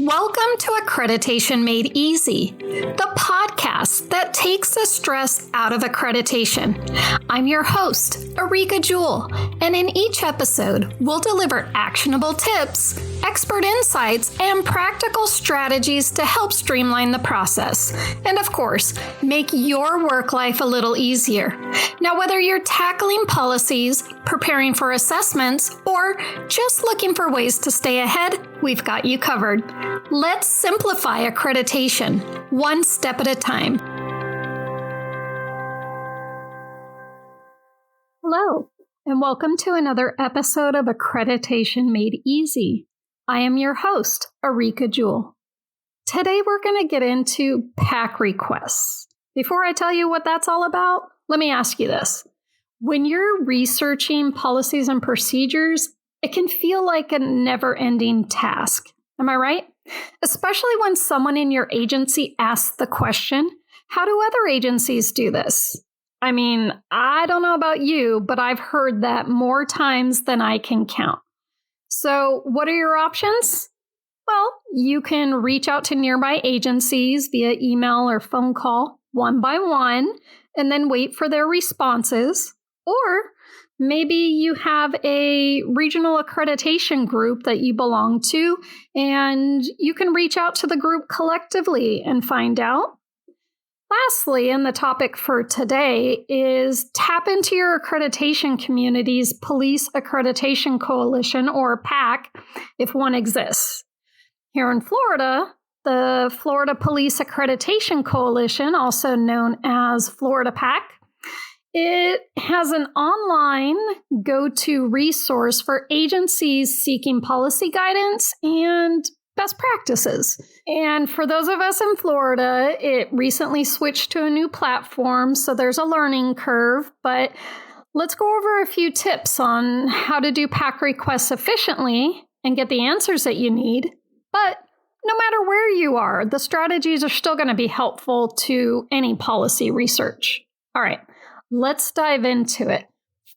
Welcome to Accreditation Made Easy, the podcast that takes the stress out of accreditation. I'm your host, Areaka Jewell, and in each episode, we'll deliver actionable tips, expert insights, and practical strategies to help streamline the process. And of course, make your work life a little easier. Now, whether you're tackling policies, preparing for assessments, or just looking for ways to stay ahead, we've got you covered. Let's simplify accreditation, one step at a time. Hello, and welcome to another episode of Accreditation Made Easy. I am your host, Areaka Jewell. Today we're going to get into PAC Requests. Before I tell you what that's all about, let me ask you this. When you're researching policies and procedures, it can feel like a never-ending task. Am I right? Especially when someone in your agency asks the question, how do other agencies do this? I mean, I don't know about you, but I've heard that more times than I can count. So what are your options? Well, you can reach out to nearby agencies via email or phone call one by one, and then wait for their responses. Or maybe you have a regional accreditation group that you belong to, and you can reach out to the group collectively and find out. Lastly, and the topic for today is tap into your accreditation community's Police Accreditation Coalition, or PAC, if one exists. Here in Florida, the Florida Police Accreditation Coalition, also known as Florida PAC, it has an online go-to resource for agencies seeking policy guidance and best practices. And for those of us in Florida, it recently switched to a new platform, so there's a learning curve. But let's go over a few tips on how to do PAC requests efficiently and get the answers that you need. But no matter where you are, the strategies are still going to be helpful to any policy research. All right. Let's dive into it.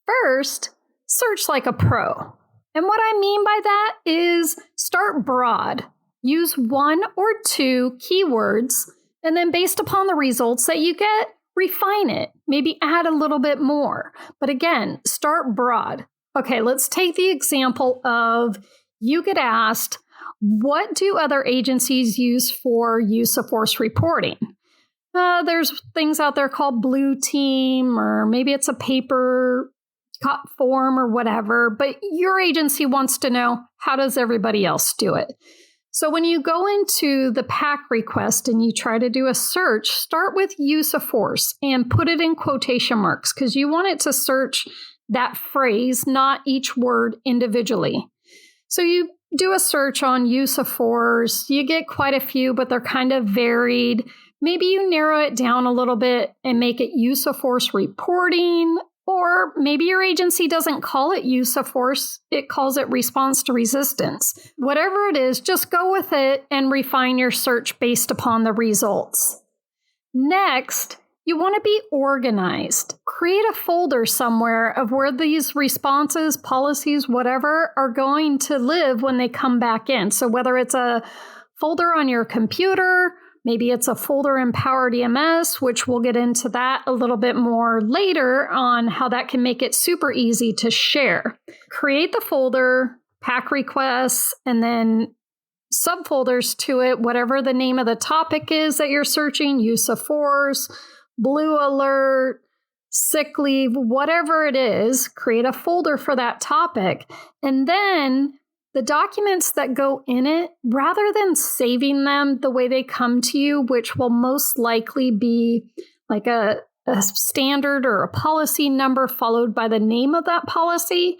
First, search like a pro. And what I mean by that is start broad. Use one or two keywords, and then based upon the results that you get, refine it. Maybe add a little bit more. But again, start broad. Okay, let's take the example of you get asked, what do other agencies use for use of force reporting? There's things out there called Blue Team, or maybe it's a paper form or whatever, but your agency wants to know, how does everybody else do it? So when you go into the PAC request and you try to do a search, start with use of force and put it in quotation marks because you want it to search that phrase, not each word individually. So you do a search on use of force, you get quite a few, but they're kind of varied. Maybe you narrow it down a little bit and make it use of force reporting, or maybe your agency doesn't call it use of force, it calls it response to resistance. Whatever it is, just go with it and refine your search based upon the results. Next, you want to be organized. Create a folder somewhere of where these responses, policies, whatever, are going to live when they come back in. So whether it's a folder on your computer, maybe it's a folder in PowerDMS, which we'll get into that a little bit more later on how that can make it super easy to share. Create the folder, PAC requests, and then subfolders to it, whatever the name of the topic is that you're searching, use of force, blue alert, sick leave, whatever it is, create a folder for that topic. And then the documents that go in it, rather than saving them the way they come to you, which will most likely be like a standard or a policy number followed by the name of that policy,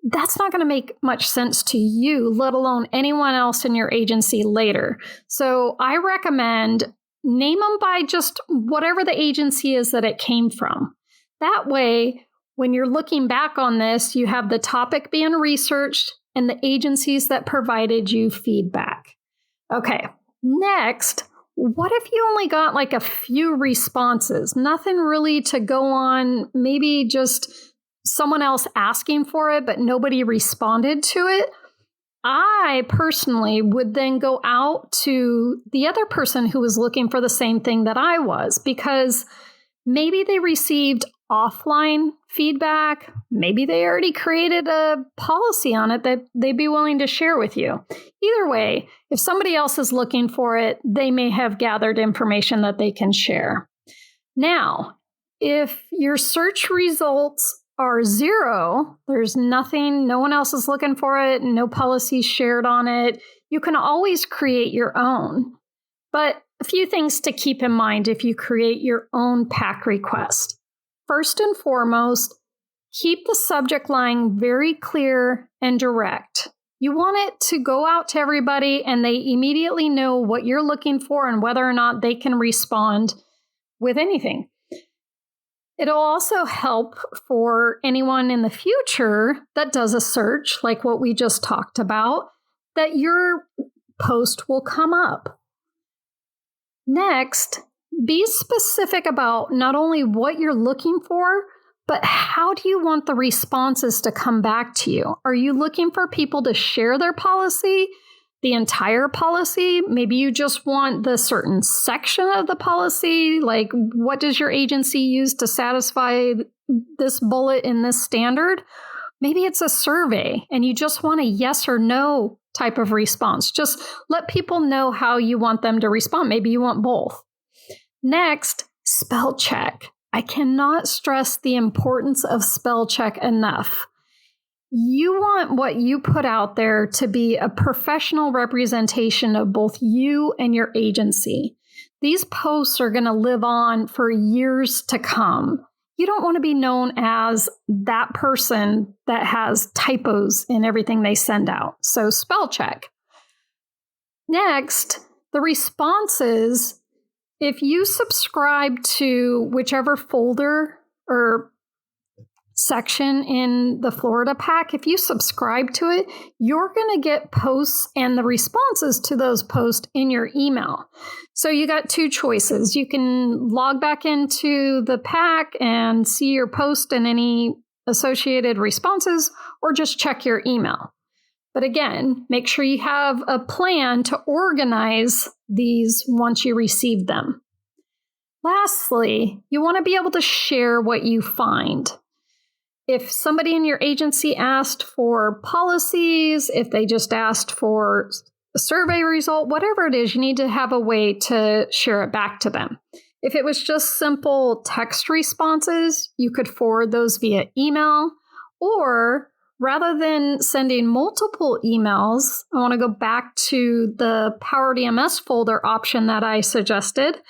that's not going to make much sense to you, let alone anyone else in your agency later. So I recommend name them by just whatever the agency is that it came from. That way, when you're looking back on this, you have the topic being researched and the agencies that provided you feedback. Okay, next, what if you only got like a few responses? Nothing really to go on, maybe just someone else asking for it, but nobody responded to it. I personally would then go out to the other person who was looking for the same thing that I was, because maybe they received offline feedback. Maybe they already created a policy on it that they'd be willing to share with you. Either way, if somebody else is looking for it, they may have gathered information that they can share. Now, if your search results are 0, there's nothing, no one else is looking for it, no policies shared on it, you can always create your own. But a few things to keep in mind if you create your own PAC request. First and foremost, keep the subject line very clear and direct. You want it to go out to everybody and they immediately know what you're looking for and whether or not they can respond with anything. It'll also help for anyone in the future that does a search, like what we just talked about, that your post will come up. Next, be specific about not only what you're looking for, but how do you want the responses to come back to you? Are you looking for people to share their policy, the entire policy? Maybe you just want the certain section of the policy, like what does your agency use to satisfy this bullet in this standard? Maybe it's a survey and you just want a yes or no type of response. Just let people know how you want them to respond. Maybe you want both. Next, spell check. I cannot stress the importance of spell check enough. You want what you put out there to be a professional representation of both you and your agency. These posts are going to live on for years to come. You don't want to be known as that person that has typos in everything they send out. So spell check. Next, the responses. If you subscribe to whichever folder or section in the Florida PAC, if you subscribe to it, you're going to get posts and the responses to those posts in your email. So you got two choices. You can log back into the PAC and see your post and any associated responses, or just check your email. But again, make sure you have a plan to organize these once you receive them. Lastly, you want to be able to share what you find. If somebody in your agency asked for policies, if they just asked for a survey result, whatever it is, you need to have a way to share it back to them. If it was just simple text responses, you could forward those via email, or rather than sending multiple emails, I want to go back to the PowerDMS folder option that I suggested.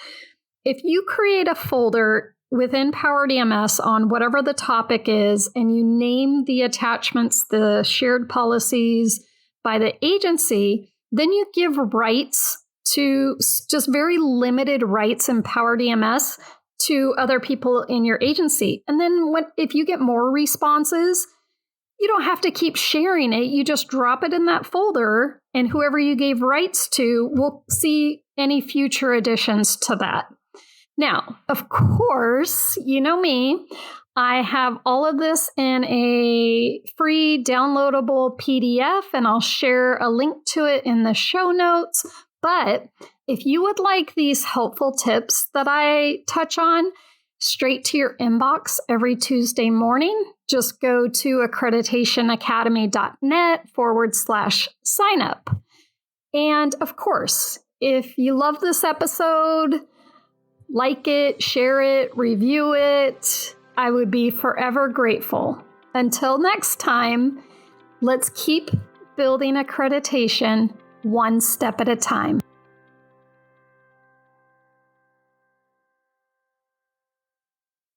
If you create a folder within PowerDMS on whatever the topic is, and you name the attachments, the shared policies by the agency, then you give rights to just very limited rights in PowerDMS to other people in your agency. And then if you get more responses, you don't have to keep sharing it. You just drop it in that folder, and whoever you gave rights to will see any future additions to that. Now, of course, you know me, I have all of this in a free downloadable PDF, and I'll share a link to it in the show notes. But if you would like these helpful tips that I touch on straight to your inbox every Tuesday morning, just go to accreditationacademy.net/sign up. And of course, if you love this episode, like it, share it, review it. I would be forever grateful. Until next time, let's keep building accreditation one step at a time.